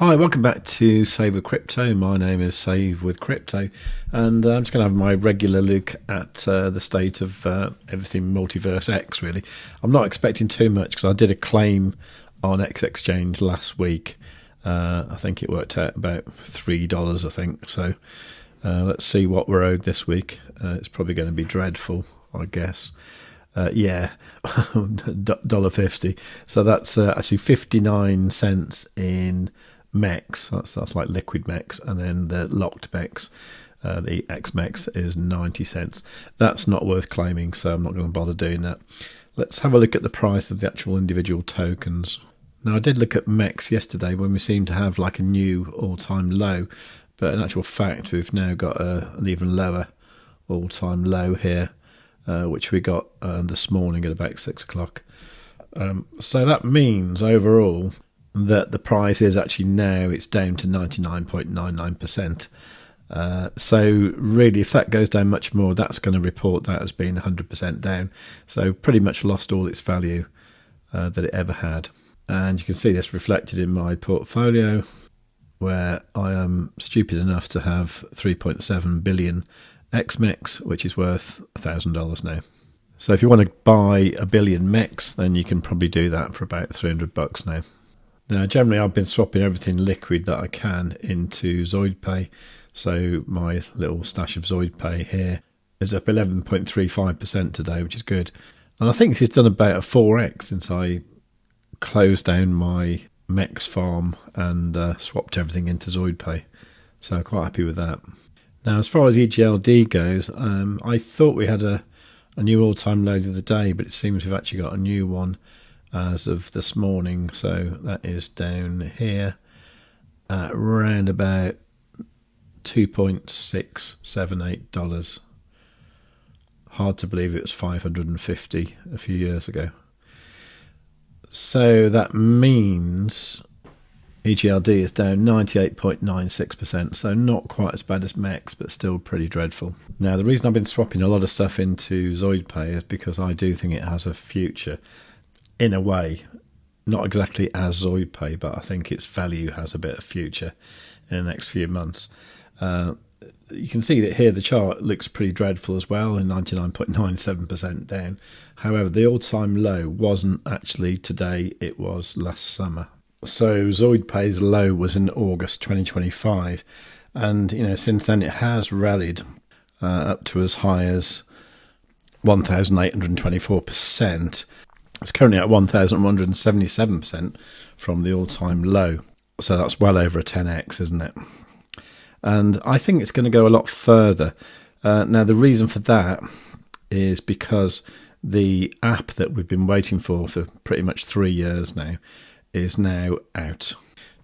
Hi, welcome back to Save with Crypto. My name is Save with Crypto, and I'm just going to have my regular look at the state of everything Multiverse X, really. I'm not expecting too much because I did a claim on xExchange last week. I think it worked out about $3, I think. So let's see what we're owed this week. It's probably going to be dreadful, I guess. Yeah, $1.50. So that's actually 59 cents in MEX. That's like liquid MEX, and then the locked MEX, the XMEX, is 90 cents. That's not worth claiming, so I'm not going to bother doing that. Let's have a look at the price of the actual individual tokens. Now, I did look at MEX yesterday when we seemed to have like a new all-time low, but in actual fact, we've now got an even lower all-time low here, which we got this morning at about 6 o'clock. So that means overall that the price is actually now, it's down to 99.99%. So really, if that goes down much more, that's going to report that as being 100% down. So pretty much lost all its value that it ever had. And you can see this reflected in my portfolio, where I am stupid enough to have 3.7 billion XMEX, which is worth $1,000 now. So if you want to buy a billion MEX, then you can probably do that for about $300 now. Now, generally, I've been swapping everything liquid that I can into ZoidPay. So my little stash of ZoidPay here is up 11.35% today, which is good. And I think this has done about a 4x since I closed down my MEX farm and swapped everything into ZoidPay. So I'm quite happy with that. Now, as far as EGLD goes, I thought we had a new all-time low the other day, but it seems we've actually got a new one as of this morning. So that is down here at around about $2.678. Hard to believe it was $550 a few years ago. So that means EGLD is down 98.96%, so not quite as bad as MEX, but still pretty dreadful. Now, the reason I've been swapping a lot of stuff into ZoidPay is because I do think it has a future, in a way, not exactly as ZoidPay, but I think its value has a bit of future in the next few months. You can see that here the chart looks pretty dreadful as well, in 99.97% down. However, the all-time low wasn't actually today, it was last summer. So ZoidPay's low was in August 2025, and since then it has rallied up to as high as 1,824%. It's currently at 1,177% from the all-time low. So that's well over a 10x, isn't it? And I think it's going to go a lot further. Now, the reason for that is because the app that we've been waiting for pretty much 3 years now is now out.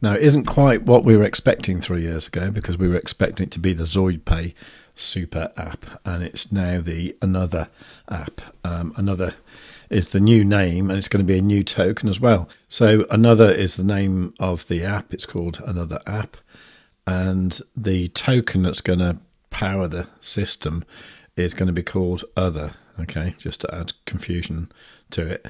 Now, it isn't quite what we were expecting 3 years ago, because we were expecting it to be the ZoidPay super app, and it's now the Another app. Another is the new name, and it's going to be a new token as well. So Another is the name of the app. It's called Another app, and the token that's going to power the system is going to be called Other. Okay, just to add confusion to it.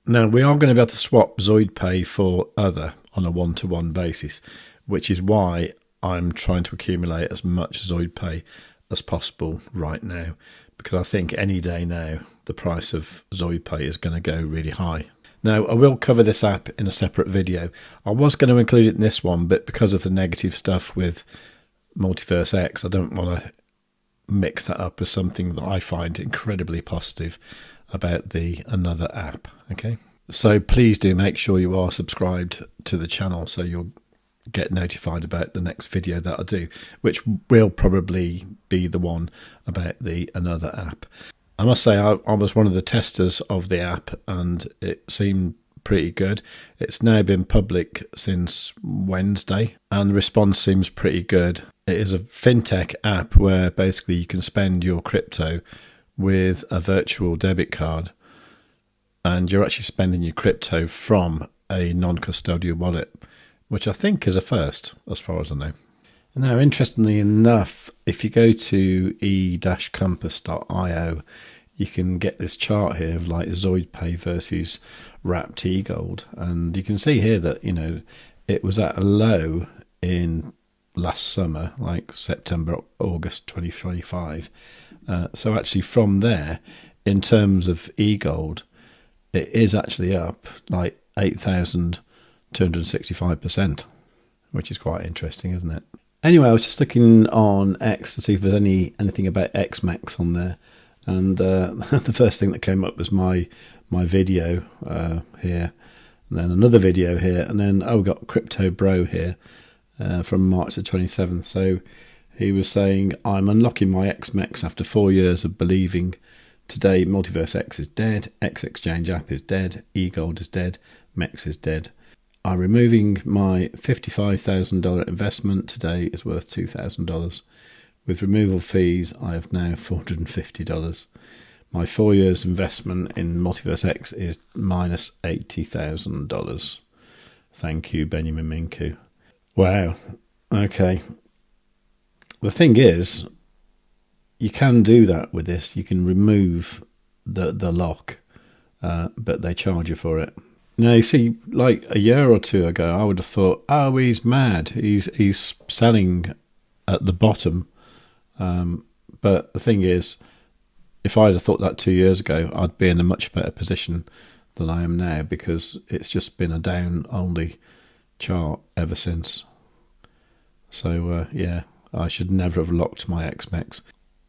Now, we are going to be able to swap ZoidPay for Other on a one-to-one basis, which is why I'm trying to accumulate as much ZoidPay as possible right now, because I think any day now the price of ZoidPay is going to go really high. Now, I will cover this app in a separate video. I was going to include it in this one, but because of the negative stuff with Multiverse X, I don't want to mix that up with something that I find incredibly positive about the Another app. Okay, so please do make sure you are subscribed to the channel so you'll get notified about the next video that I do, which will probably be the one about the Another app. I must say I was one of the testers of the app, and it seemed pretty good. It's now been public since Wednesday, and the response seems pretty good. It is a fintech app where basically you can spend your crypto with a virtual debit card, and you're actually spending your crypto from a non-custodial wallet, which I think is a first as far as I know. Now, interestingly enough, if you go to e-compass.io, you can get this chart here of like ZoidPay versus wrapped EGLD, and you can see here that it was at a low in last summer, like September, August 2025. So actually from there, in terms of eGold, it is actually up like 8,265%, which is quite interesting, isn't it? Anyway, I was just looking on X to see if there's anything about XMEX on there, and the first thing that came up was my video here, and then another video here, and then we've got Crypto Bro here from March the 27th. So he was saying, I'm unlocking my XMEX after 4 years of believing. Today, Multiverse X is dead, xExchange app is dead, eGold is dead, MEX is dead. I'm removing my $55,000 investment. Today is worth $2,000. With removal fees, I have now $450. My 4 years investment in Multiverse X is minus $80,000. Thank you, Benjamin Minku. Wow. Okay. The thing is, you can do that with this. You can remove the lock, but they charge you for it. Now, you see, like a year or two ago, I would have thought, oh, he's mad. He's selling at the bottom. But the thing is, if I'd have thought that 2 years ago, I'd be in a much better position than I am now, because it's just been a down-only chart ever since. So, yeah, I should never have locked my XMEX.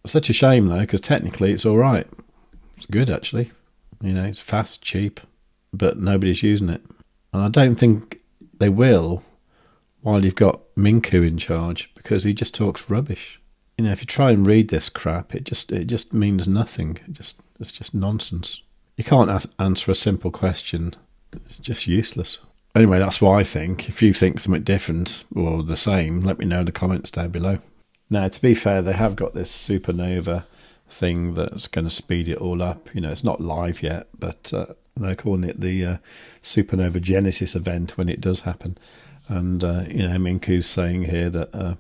Such a shame, though, because technically it's all right. It's good, actually. You know, it's fast, cheap, but nobody's using it. And I don't think they will while you've got Minku in charge, because he just talks rubbish. You know, if you try and read this crap, it just means nothing. It's just nonsense. You can't answer a simple question. It's just useless. Anyway, that's what I think. If you think something different or the same, let me know in the comments down below. Now, to be fair, they have got this supernova thing that's going to speed it all up. You know, it's not live yet, but they're calling it the supernova genesis event when it does happen. And, you know, Minku's saying here that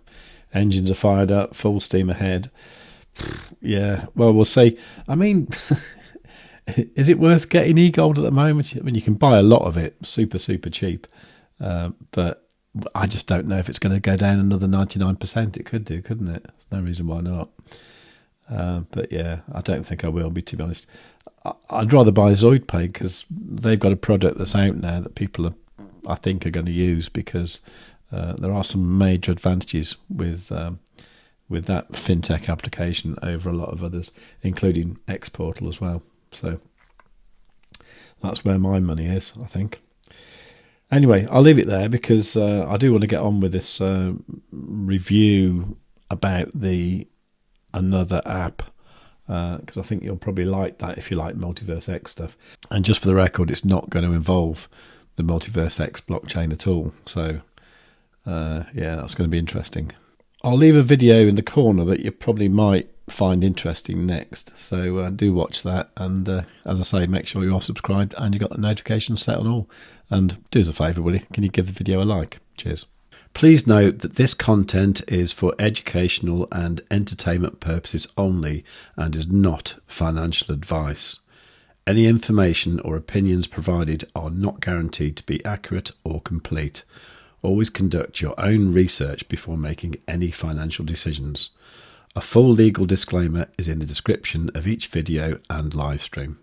engines are fired up, full steam ahead. Yeah, well, we'll see. I mean, is it worth getting eGold at the moment? I mean, you can buy a lot of it super, super cheap. But I just don't know if it's going to go down another 99%. It could do, couldn't it? There's no reason why not. But yeah, I don't think I will be, to be honest. I'd rather buy ZoidPay, because they've got a product that's out now that people I think are going to use, because there are some major advantages with that fintech application over a lot of others, including Xportal as well. So that's where my money is, I think. Anyway, I'll leave it there, because I do want to get on with this review about another app, because I think you'll probably like that if you like Multiverse X stuff. And just for the record, it's not going to involve the Multiverse X blockchain at all. So, yeah, that's going to be interesting. I'll leave a video in the corner that you probably might find interesting next. So do watch that. And as I say, make sure you are subscribed and you've got the notifications set on all. And do us a favour, will you? Can you give the video a like? Cheers. Please note that this content is for educational and entertainment purposes only and is not financial advice. Any information or opinions provided are not guaranteed to be accurate or complete. Always conduct your own research before making any financial decisions. A full legal disclaimer is in the description of each video and live stream.